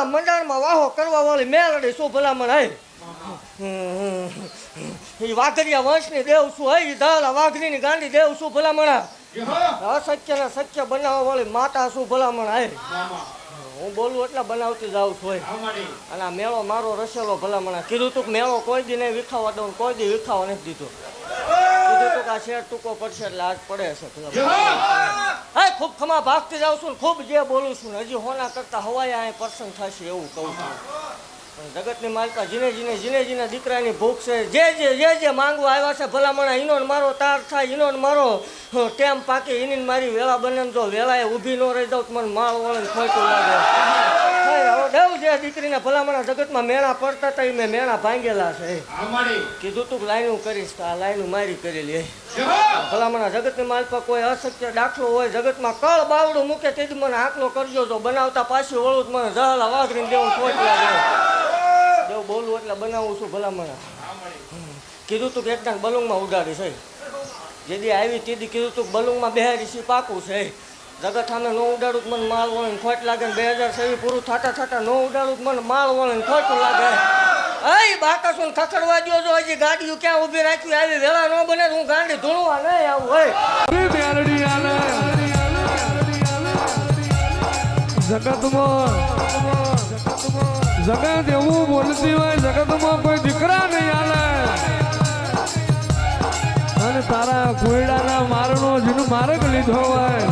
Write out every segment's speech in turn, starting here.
આવા મંડાણમાં વાહો કરવા વાળી મેલડી શું ભલામણ હે એ વાઘરિયા વંશની દેવ શું હે એ ધાલા વાઘરીની ગાંડી દેવ શું ભલામણ અસત્ય ને સત્ય બનાવવા વાળી માતા શું ભલામણ હે હું બોલું એટલે બનાવતી જાઉં છું અને આ મેળો મારો રસેલો ભલામણ કીધું તું મેળો કોઈ દી નહીં વિખાવા દઉં કોઈ દી વિખાવા નથી દીધો કીધું તું કે આ શેર ટૂંકો પડશે એટલે આજ પડે છે હા ખૂબ ખમા ભાગતી જાઉં છું ખૂબ જે બોલું છું હજી હોના કરતા હવાયા અહીં પર્સન થશે એવું કહું છું જગતની માલકા જીને દીકરાની ભૂખ છે જે માંગવા આવ્યા છે ભલામણા ઈનો મારો તાર થાય ઈનો મારો ટેમ પાકે એની મારી વેળા બને જો વેળાએ ઊભી ન રહી જાઉં મને માળ વળે ખોટું લાગે દેવ જે દીકરીને ભલામણા જગતમાં મેણા પડતા હતા મેં મેણા ભાંગેલા છે કીધું તું લાઈનું કરીશ તો આ લાઈનું મારી કરેલી ભલામણા જગતની માલપા કોઈ અશક્ય દાખલો હોય જગતમાં કળ બાવડું મૂકે તેથી મને આકલો કરજો જો બનાવતા પાછી વળું મને જહલા વાઘરીને દેવું ખોટ લાગે દેવ બોલું એટલે બનાવું છું ભલામણા કીધું તું કે એકદમ બલુંગમાં ઉડાડી છે જેદી આવી તેદી કીધું તું બલુંગમાં બેહારી સી પાકું છે જગત સામે ન ઉડાડું મને માલ વળીને ખોટ લાગે ને 2026 પૂરું થતા ન ઉડાડું મને માલ વળીને ખોટું લાગે એ બાકાસું ખખડવા દો જો હજી ગાડીઓ ક્યાં ઊભી રાખવી આવી વેળા ન બને હું ગાંડી ધૂણવા નહીં આવું હોય જગત એવું બોલતી હોય જગતમાં કોઈ દીકરા નહીં આલે અને તારા કોયડાના મારનો જેનું માર્ગ લીધો હોય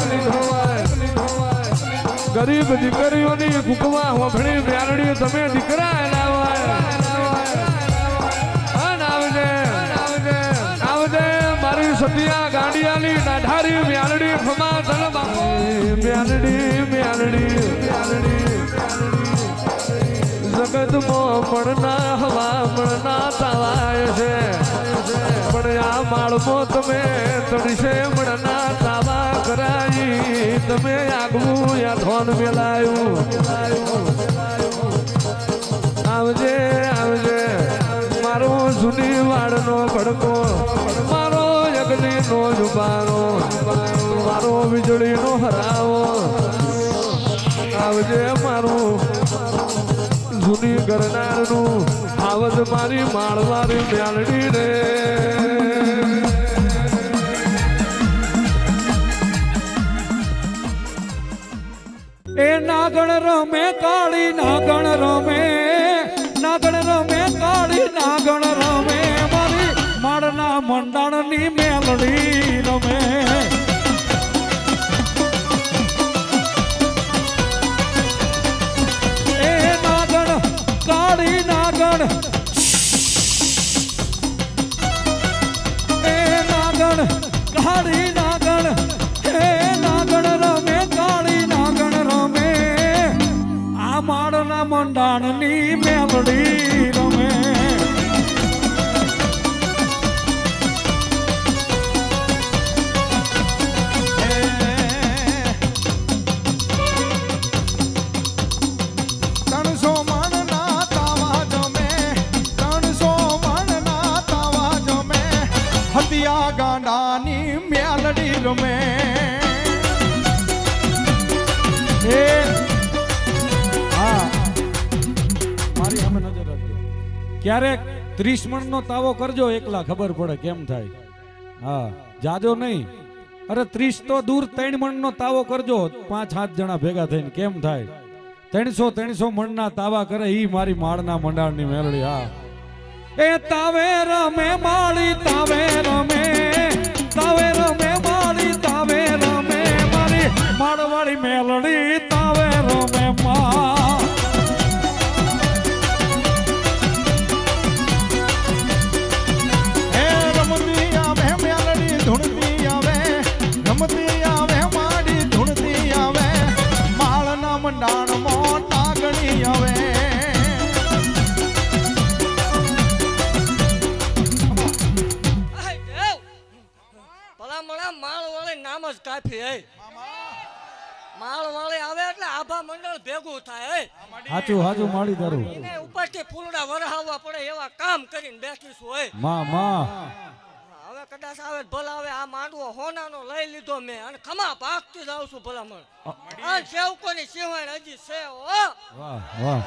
ગરીબ દીકરીઓની કુકવા હોફળી વ્યારડી તમે દીકરા એના હોય આવજે મારી સતિયા ગાંડિયાની નાઢારી વ્યારડી ખમા તલબા વ્યારડી જગતમાં મળના હવા મળના તાવાય છે પણ આ માળમાં તમે તડશે મળના તાવા કરાઈ તમે આગવું યા ધોન મેલાયું આવજે મારો જૂની વાળનો ભડકો મારો યજ્ઞનો જુબારો મારો વીજળીનો હરાવો આવજે મારું જૂની કરનારનું આવજ મારી માળવારી મ્યાલડી રે એ નાગણ રમે કાળી નાગણ રમે કાળી નાગણ રમે મારી માળના મંડાણની મેલડી રમે કાળી નાગણ એ નાગણ કાળી નાગણ હે નાગણ રમે કાળી નાગણ રમે આ માળના મંડાણની મેલડી રમે ગાંડાની મેલડી રમે મારી સામે નજર રાખજો ક્યારેક 30 મણનો તાવો કરજો એકલા ખબર પડે કેમ થાય હા જાજો નહીં અરે 30 તો દૂર 3 મણનો તાવો કરજો 5-7 જણા ભેગા થઈને કેમ થાય 300 મણના તાવા કરે ઈ મારી માળના મંડાણની મેલડી હા એ તાવે રમે માળી તાવે રમે માળી તાવે રમે મારી માળવાળી મેલડી તાવે રમે મા એ રમતી આવે મેલડી ધૂણતી આવે રમતી આવે માળી ધૂણતી આવે માળના મંડાણમાં નાગણી આવે નામ જ કાફી હે માળ વાળે આવે એટલે આભા મંડળ ભેગું થાય હે હાચું માળી દારૂ એને ઉપરથી ફૂલડા વરહાવવા પડે એવા કામ કરીને બેઠી છું હે માં હવે હવે કદાચ આવે તો ભલા આવે. આ માંડવો હોનાનો લઈ લીધો મેં અને ખમા ભાગતી જાઉં છું ભલામણ. આ સેવકોની સિંહણ હજી છે હો. વાહ વાહ.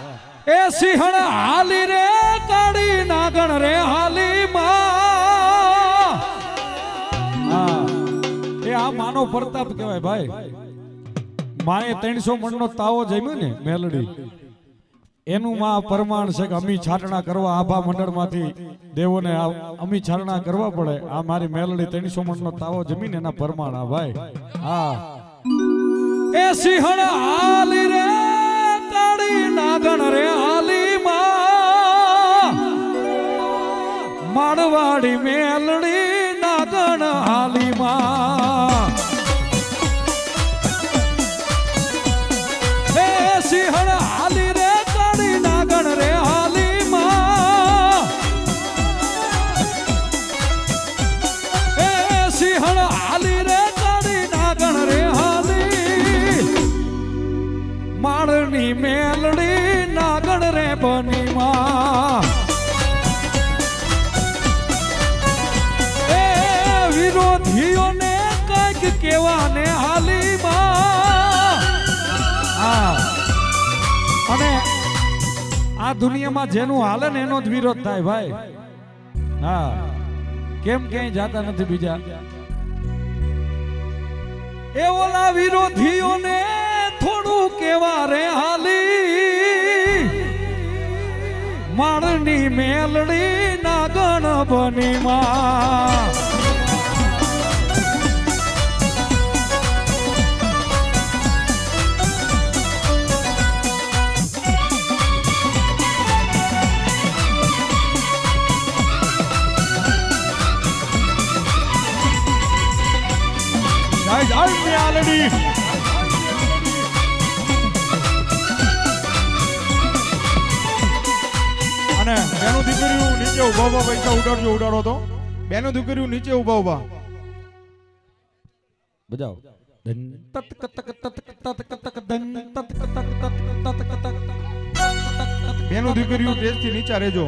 એ સિંહણ હાલી રે કાળી નાગણ રે હાલી માં. હા એ આ માનો પ્રતાપ કહેવાય ભાઈ. માએ 300 મણનો તાવો જમ્યો ને મેલડી, એનું માં પ્રમાણ છે કે અમી છાટણા કરવા આભા મંડળમાંથી દેવોને અમી છાટણા કરવા પડે. આ મારી મેલડી 300 મણનો તાવો જમીને એના પ્રમાણ. આ ભાઈ હા. એ સિંહણ હાલી રે કાળી નાગણ રે હાલી માં. માળવાડી મેલડી નાગણ હાલી માં. એ સિંહણ હાલી રે કાળી નાગણ રે હાલી માં. એ સિંહણ હાલી રે કાળી નાગણ રે હાલી. માળની મેલડી નાગણ રે બની માં. એ વિરોધીઓને કઈક કેવાને હાલી માં. હા અને આ દુનિયામાં જેનું હાલે ને એનો જ વિરોધ થાય ભાઈ. હા કેમ ક્યાંય જાતા નથી બીજા. એ ઓલા વિરોધીઓને થોડું કેવા રે હાલી. માળની મેલડી નાગણ બની માં. મેલડી અને બેનું દીકરીઓ નીચે ઉભા ઉભા પૈસા ઉડાડો તો. બેનું દીકરીઓ નીચે ઉભા ઉભા બજાવ. બેનું દીકરીઓ સ્ટેજ થી નીચે રહેજો.